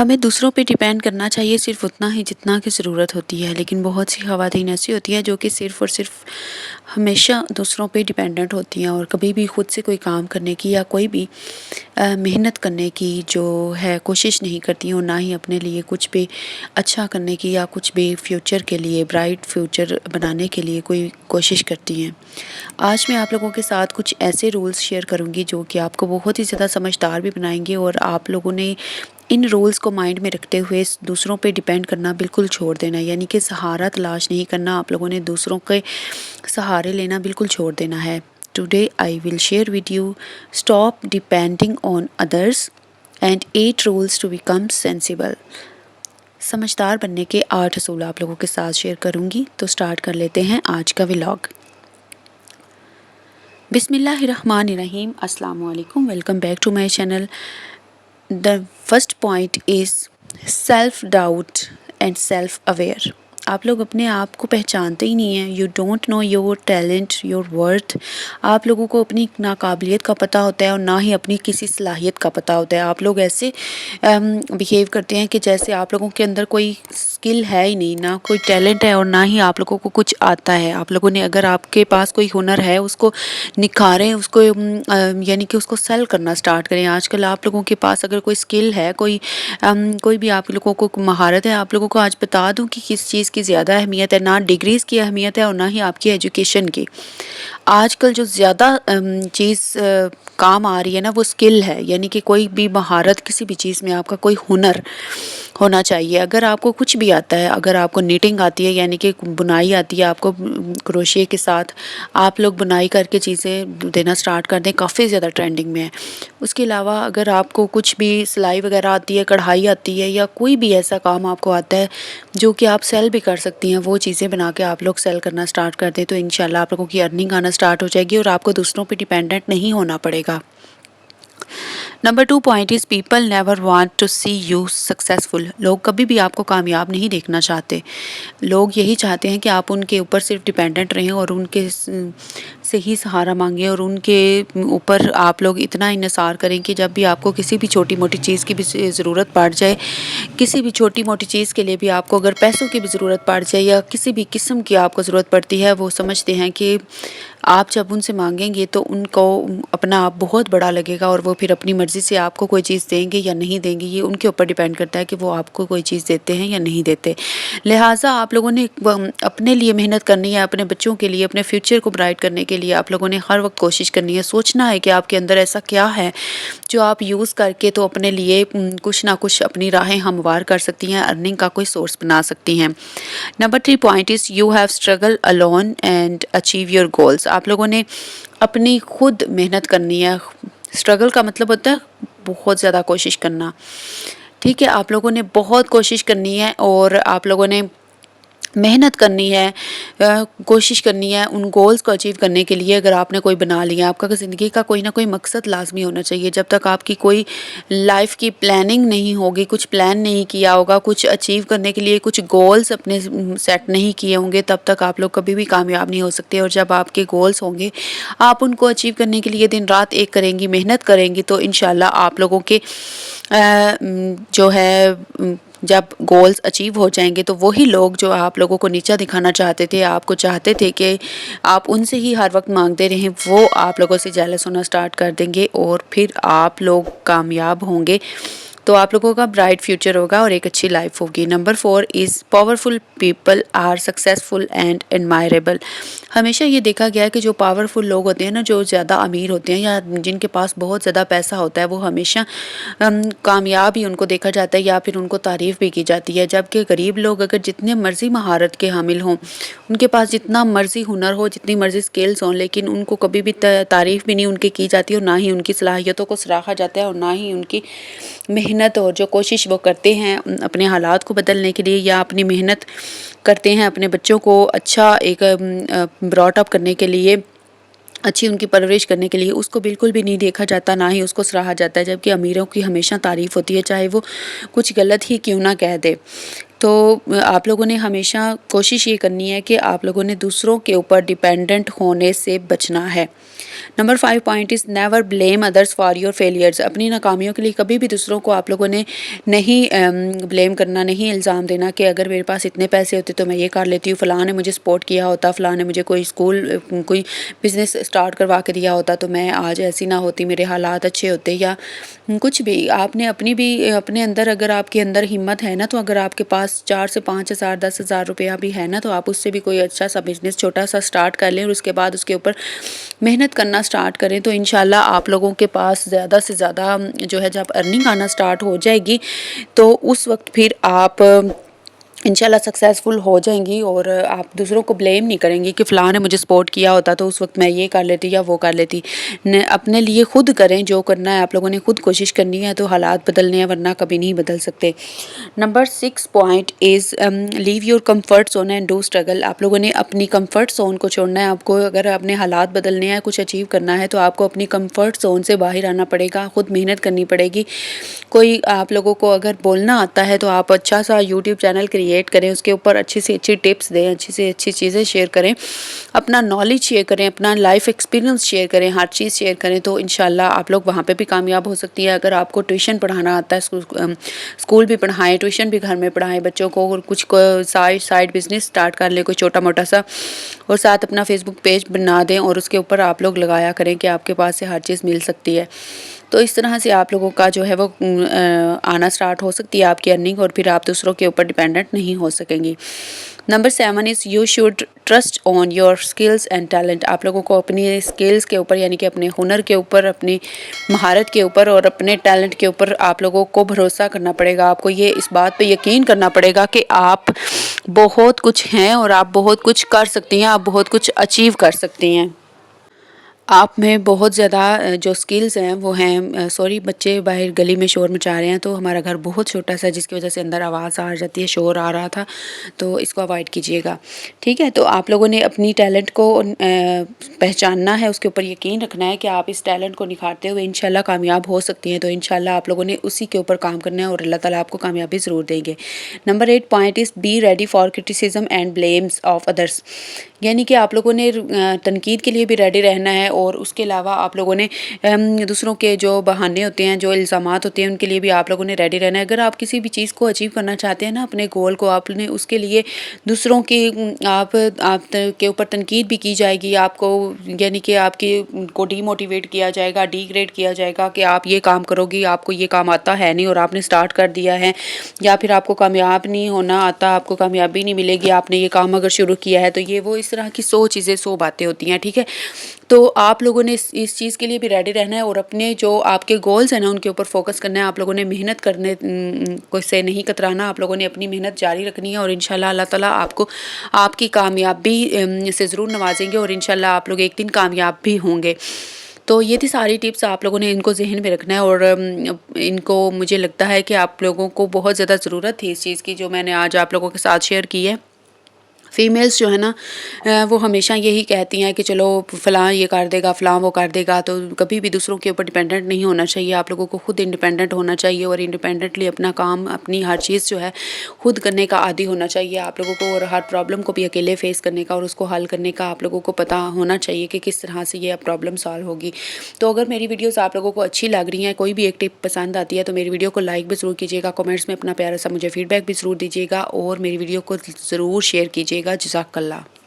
ہمیں دوسروں پہ ڈیپینڈ کرنا چاہیے صرف اتنا ہی جتنا کی ضرورت ہوتی ہے، لیکن بہت سی خواتین ایسی ہوتی ہیں جو کہ صرف اور صرف ہمیشہ دوسروں پہ ڈیپینڈنٹ ہوتی ہیں اور کبھی بھی خود سے کوئی کام کرنے کی یا کوئی بھی محنت کرنے کی جو ہے کوشش نہیں کرتی ہیں، اور نہ ہی اپنے لیے کچھ بھی اچھا کرنے کی یا کچھ بھی فیوچر کے لیے برائٹ فیوچر بنانے کے لیے کوئی کوشش کرتی ہیں۔ آج میں آپ لوگوں کے ساتھ کچھ ایسے رولز شیئر کروں گی جو کہ آپ کو بہت ہی زیادہ سمجھدار بھی بنائیں گے، اور آپ لوگوں نے ان رولز کو مائنڈ میں رکھتے ہوئے دوسروں پہ ڈیپینڈ کرنا بالکل چھوڑ دینا، یعنی کہ سہارا تلاش نہیں کرنا، آپ لوگوں نے دوسروں کے سہارے لینا بالکل چھوڑ دینا ہے۔ Today I will share with you stop depending on others and 8 rules to become sensible۔ سمجھدار بننے کے 8 اصول آپ لوگوں کے ساتھ شیئر کروں گی، تو سٹارٹ کر لیتے ہیں آج کا ولاگ۔ بسم اللہ الرحمن الرحیم۔ السلام علیکم، welcome back to my channel. The first point is self doubt and self aware۔ آپ لوگ اپنے آپ کو پہچانتے ہی نہیں ہیں۔ You don't know your talent, your worth۔ آپ لوگوں کو اپنی ناقابلیت کا پتہ ہوتا ہے اور نہ ہی اپنی کسی صلاحیت کا پتہ ہوتا ہے۔ آپ لوگ ایسے بیہیو کرتے ہیں کہ جیسے آپ لوگوں کے اندر کوئی اسکل ہے ہی نہیں، نہ کوئی ٹیلنٹ ہے اور نہ ہی آپ لوگوں کو کچھ آتا ہے۔ آپ لوگوں نے اگر آپ کے پاس کوئی ہنر ہے اس کو نکھاریں، اس کو یعنی کہ اس کو سیل کرنا سٹارٹ کریں۔ آج کل آپ لوگوں کے پاس اگر کوئی اسکل ہے، کوئی بھی آپ لوگوں کو مہارت ہے، آپ لوگوں کو آج بتا دوں کہ کس چیز کی زیادہ اہمیت ہے۔ نہ ڈگریز کی اہمیت ہے اور نہ ہی آپ کی ایجوکیشن کی۔ آج کل جو زیادہ چیز کام آ رہی ہے نا، وہ اسکل ہے، یعنی کہ کوئی بھی مہارت، کسی بھی چیز میں آپ کا کوئی ہنر ہونا چاہیے۔ اگر آپ کو کچھ بھی آتا ہے، اگر آپ کو نیٹنگ آتی ہے یعنی کہ بنائی آتی ہے، آپ کو کروشے کے ساتھ آپ لوگ بنائی کر کے چیزیں دینا سٹارٹ کر دیں، کافی زیادہ ٹرینڈنگ میں ہے۔ اس کے علاوہ اگر آپ کو کچھ بھی سلائی وغیرہ آتی ہے، کڑھائی آتی ہے، یا کوئی بھی ایسا کام آپ کو آتا ہے جو کہ آپ سیل بھی کر سکتی ہیں، وہ چیزیں بنا کے آپ لوگ سیل کرنا سٹارٹ کر دیں، تو انشاءاللہ آپ لوگوں کی ارننگ آنا سٹارٹ ہو جائے گی اور آپ کو دوسروں پہ ڈیپینڈنٹ نہیں ہونا پڑے گا۔ Number 2 point is people never want to see you successful. لوگ کبھی بھی آپ کو کامیاب نہیں دیکھنا چاہتے۔ لوگ یہی چاہتے ہیں کہ آپ ان کے اوپر صرف ڈیپینڈنٹ رہیں اور ان کے سے ہی سہارا مانگیں، اور ان کے اوپر آپ لوگ اتنا انحصار کریں کہ جب بھی آپ کو کسی بھی چھوٹی موٹی چیز کی بھی ضرورت پڑ جائے، کسی بھی چھوٹی موٹی چیز کے لیے بھی آپ کو اگر پیسوں کی بھی ضرورت پڑ جائے یا کسی بھی قسم کی آپ کو ضرورت پڑتی ہے، وہ سمجھتے ہیں کہ آپ جب ان سے مانگیں گے تو ان کو اپنا آپ بہت بڑا لگے گا، اور وہ پھر اپنی مرضی سے آپ کو کوئی چیز دیں گے یا نہیں دیں گے۔ یہ ان کے اوپر ڈیپینڈ کرتا ہے کہ وہ آپ کو کوئی چیز دیتے ہیں یا نہیں دیتے۔ لہٰذا آپ لوگوں نے اپنے لیے محنت کرنی ہے، اپنے بچوں کے لیے، اپنے فیوچر کو برائٹ کرنے کے لیے آپ لوگوں نے ہر وقت کوشش کرنی ہے، سوچنا ہے کہ آپ کے اندر ایسا کیا ہے جو آپ یوز کر کے تو اپنے لیے کچھ نہ کچھ اپنی راہیں ہموار کر سکتی ہیں، ارننگ کا کوئی سورس بنا سکتی ہیں۔ Number 3 point is you have struggle alone and achieve your goals. آپ لوگوں نے اپنی خود محنت کرنی ہے۔ اسٹرگل کا مطلب ہوتا ہے بہت زیادہ کوشش کرنا، ٹھیک ہے؟ آپ لوگوں نے بہت کوشش کرنی ہے اور آپ لوگوں نے محنت کرنی ہے، کوشش کرنی ہے ان گولز کو اچیو کرنے کے لیے۔ اگر آپ نے کوئی بنا لیا، آپ کا زندگی کا کوئی نہ کوئی مقصد لازمی ہونا چاہیے۔ جب تک آپ کی کوئی لائف کی پلاننگ نہیں ہوگی، کچھ پلان نہیں کیا ہوگا، کچھ اچیو کرنے کے لیے کچھ گولز اپنے سیٹ نہیں کیے ہوں گے، تب تک آپ لوگ کبھی بھی کامیاب نہیں ہو سکتے۔ اور جب آپ کے گولز ہوں گے، آپ ان کو اچیو کرنے کے لیے دن رات ایک کریں گی، محنت کریں گی، تو انشاءاللہ آپ لوگوں کے جو ہے جب گولز اچیو ہو جائیں گے تو وہی لوگ جو آپ لوگوں کو نیچا دکھانا چاہتے تھے، آپ کو چاہتے تھے کہ آپ ان سے ہی ہر وقت مانگتے رہیں، وہ آپ لوگوں سے جیلس ہونا سٹارٹ کر دیں گے اور پھر آپ لوگ کامیاب ہوں گے، تو آپ لوگوں کا برائٹ فیوچر ہوگا اور ایک اچھی لائف ہوگی۔ Number 4 is powerful people are successful and admirable۔ ہمیشہ یہ دیکھا گیا ہے کہ جو پاورفل لوگ ہوتے ہیں نا، جو زیادہ امیر ہوتے ہیں یا جن کے پاس بہت زیادہ پیسہ ہوتا ہے، وہ ہمیشہ کامیاب ہی ان کو دیکھا جاتا ہے یا پھر ان کو تعریف بھی کی جاتی ہے۔ جبکہ غریب لوگ اگر جتنے مرضی مہارت کے حامل ہوں، ان کے پاس جتنا مرضی ہنر ہو، جتنی مرضی سکلز ہوں، لیکن ان کو کبھی بھی تعریف بھی نہیں ان کی جاتی، اور نہ ہی ان کی صلاحیتوں کو سراہا جاتا ہے، اور نہ ہی ان کی محنت اور جو کوشش وہ کرتے ہیں اپنے حالات کو بدلنے کے لیے، یا اپنی محنت کرتے ہیں اپنے بچوں کو اچھا ایک براٹ اپ کرنے کے لیے، اچھی ان کی پرورش کرنے کے لیے، اس کو بالکل بھی نہیں دیکھا جاتا، نہ ہی اس کو سراہا جاتا ہے۔ جبکہ امیروں کی ہمیشہ تعریف ہوتی ہے، چاہے وہ کچھ غلط ہی کیوں نہ کہہ دے۔ تو آپ لوگوں نے ہمیشہ کوشش یہ کرنی ہے کہ آپ لوگوں نے دوسروں کے اوپر ڈیپینڈنٹ ہونے سے بچنا ہے۔ Number 5 point is never blame others for your failures. اپنی ناکامیوں کے لیے کبھی بھی دوسروں کو آپ لوگوں نے نہیں بلیم کرنا، نہیں الزام دینا کہ اگر میرے پاس اتنے پیسے ہوتے تو میں یہ کر لیتی ہوں، فلاں نے مجھے سپورٹ کیا ہوتا، فلاں نے مجھے کوئی اسکول کوئی بزنس اسٹارٹ کروا کے دیا ہوتا تو میں آج ایسی نہ ہوتی، میرے حالات اچھے ہوتے، یا کچھ بھی آپ نے اپنے اندر، اگر آپ کے اندر ہمت ہے نا، تو اگر آپ کے پاس 4 سے 5 ہزار 10 ہزار روپیہ بھی ہے نا، تو آپ اس سے بھی کوئی اچھا سا بزنس چھوٹا سا سٹارٹ کر لیں اور اس کے بعد اس کے اوپر محنت کرنا سٹارٹ کریں، تو انشاءاللہ آپ لوگوں کے پاس زیادہ سے زیادہ جو ہے جب ارننگ آنا سٹارٹ ہو جائے گی تو اس وقت پھر آپ انشاءاللہ سکسیزفل ہو جائیں گی، اور آپ دوسروں کو بلیم نہیں کریں گی کہ فلاں نے مجھے سپورٹ کیا ہوتا تو اس وقت میں یہ کر لیتی یا وہ کر لیتی۔ اپنے لیے خود کریں، جو کرنا ہے آپ لوگوں نے خود کوشش کرنی ہے، تو حالات بدلنے ہیں ورنہ کبھی نہیں بدل سکتے۔ Number 6 point is leave your comfort zone and do struggle. آپ لوگوں نے اپنی کمفرٹ زون کو چھوڑنا ہے۔ آپ کو اگر اپنے حالات بدلنے ہیں، کچھ اچیو کرنا ہے، تو آپ کو اپنی کمفرٹ زون سے باہر آنا پڑے گا، خود محنت کرنی پڑے گی۔ کوئی آپ لوگوں کو اگر بولنا آتا ہے تو آپ اچھا سا یوٹیوب چینل کریٹ کریں، اس کے اوپر اچھی سے اچھی ٹپس دیں، اچھی سے اچھی چیزیں شیئر کریں، اپنا نالج شیئر کریں، اپنا لائف ایکسپیرینس شیئر کریں، ہر چیز شیئر کریں، تو انشاءاللہ آپ لوگ وہاں پہ بھی کامیاب ہو سکتی ہے۔ اگر آپ کو ٹیوشن پڑھانا آتا ہے، اسکول بھی پڑھائیں، ٹیوشن بھی گھر میں پڑھائیں بچوں کو، اور کچھ سائڈ بزنس سٹارٹ کر لیں کوئی چھوٹا موٹا سا، اور ساتھ اپنا فیس بک پیج بنا دیں اور اس کے اوپر آپ لوگ لگایا کریں کہ آپ کے پاس سے ہر چیز مل سکتی ہے۔ تو اس طرح سے آپ لوگوں کا جو ہے وہ آنا سٹارٹ ہو سکتی ہے آپ کی ارننگ، اور پھر آپ دوسروں کے اوپر ڈیپینڈنٹ نہیں ہو سکیں گی۔ Number 7 is you should trust on your skills and talent. آپ لوگوں کو اپنی اسکلز کے اوپر، یعنی کہ اپنے ہنر کے اوپر، اپنی مہارت کے اوپر اور اپنے ٹیلنٹ کے اوپر آپ لوگوں کو بھروسہ کرنا پڑے گا۔ آپ کو یہ اس بات پہ یقین کرنا پڑے گا کہ آپ بہت کچھ ہیں اور آپ بہت کچھ کر سکتی ہیں، آپ بہت کچھ اچیو کر سکتی ہیں۔ آپ میں بہت زیادہ جو سکلز ہیں وہ ہیں، سوری بچے باہر گلی میں شور مچا رہے ہیں، تو ہمارا گھر بہت چھوٹا سا ہے جس کی وجہ سے اندر آواز آ جاتی ہے، شور آ رہا تھا، تو اس کو اوائڈ کیجیے گا، ٹھیک ہے۔ تو آپ لوگوں نے اپنی ٹیلنٹ کو پہچاننا ہے، اس کے اوپر یقین رکھنا ہے کہ آپ اس ٹیلنٹ کو نکھارتے ہوئے انشاءاللہ کامیاب ہو سکتی ہیں، تو انشاءاللہ آپ لوگوں نے اسی کے اوپر کام کرنا ہے اور اللہ تعالیٰ آپ کو کامیابی ضرور دیں گے۔ Number 8 point is be ready for criticism and blames of others. یعنی کہ آپ لوگوں نے تنقید کے لیے بھی ریڈی رہنا ہے، اور اس کے علاوہ آپ لوگوں نے دوسروں کے جو بہانے ہوتے ہیں، جو الزامات ہوتے ہیں، ان کے لیے بھی آپ لوگوں نے ریڈی رہنا ہے۔ اگر آپ کسی بھی چیز کو اچیو کرنا چاہتے ہیں نا، اپنے گول کو، آپ نے اس کے لیے دوسروں کی آپ کے اوپر تنقید بھی کی جائے گی، آپ کو یعنی کہ آپ کو ڈی موٹیویٹ کیا جائے گا، ڈی گریڈ کیا جائے گا کہ آپ یہ کام کرو گی، آپ کو یہ کام آتا ہے نہیں اور آپ نے سٹارٹ کر دیا ہے، یا پھر آپ کو کامیاب نہیں ہونا آتا، آپ کو کامیابی نہیں ملے گی، آپ نے یہ کام اگر شروع کیا ہے تو، یہ وہ اس طرح کی 100 چیزیں 100 باتیں ہوتی ہیں، ٹھیک ہے۔ تو آپ لوگوں نے اس چیز کے لیے بھی ریڈی رہنا ہے، اور اپنے جو آپ کے گولز ہیں نا ان کے اوپر فوکس کرنا ہے۔ آپ لوگوں نے محنت کرنے کو سے نہیں کترانا، آپ لوگوں نے اپنی محنت جاری رکھنی ہے، اور انشاءاللہ اللہ تعالیٰ آپ کو آپ کی کامیابی سے ضرور نوازیں گے، اور انشاءاللہ آپ لوگ ایک دن کامیاب بھی ہوں گے۔ تو یہ تھی ساری ٹپس، آپ لوگوں نے ان کو ذہن میں رکھنا ہے، اور ان کو مجھے لگتا ہے کہ آپ لوگوں کو بہت زیادہ ضرورت تھی اس چیز کی جو میں نے آج آپ لوگوں کے ساتھ شیئر کی ہے۔ فیمیلز جو ہے نا وہ ہمیشہ یہی کہتی ہیں کہ چلو فلاں یہ کر دے گا، فلاں وہ کر دے گا، تو کبھی بھی دوسروں کے اوپر ڈیپینڈنٹ نہیں ہونا چاہیے۔ آپ لوگوں کو خود انڈیپینڈنٹ ہونا چاہیے، اور انڈیپینڈنٹلی اپنا کام، اپنی ہر چیز جو ہے خود کرنے کا عادی ہونا چاہیے آپ لوگوں کو، اور ہر پرابلم کو بھی اکیلے فیس کرنے کا اور اس کو حل کرنے کا آپ لوگوں کو پتہ ہونا چاہیے کہ کس طرح سے یہ پرابلم سالو ہوگی۔ تو اگر میری ویڈیوز آپ لوگوں کو اچھی لگ رہی ہیں، کوئی بھی ایک ٹپ پسند آتی ہے، تو میری ویڈیو کو لائک بھی ضرور کیجیے گا، کمنٹس میں اپنا پیارا سا مجھے فیڈ بیک بھی ضرور دیجیے گا، اور میری ویڈیو کو ضرور شیئر کیجیے گا۔ جزاک اللہ۔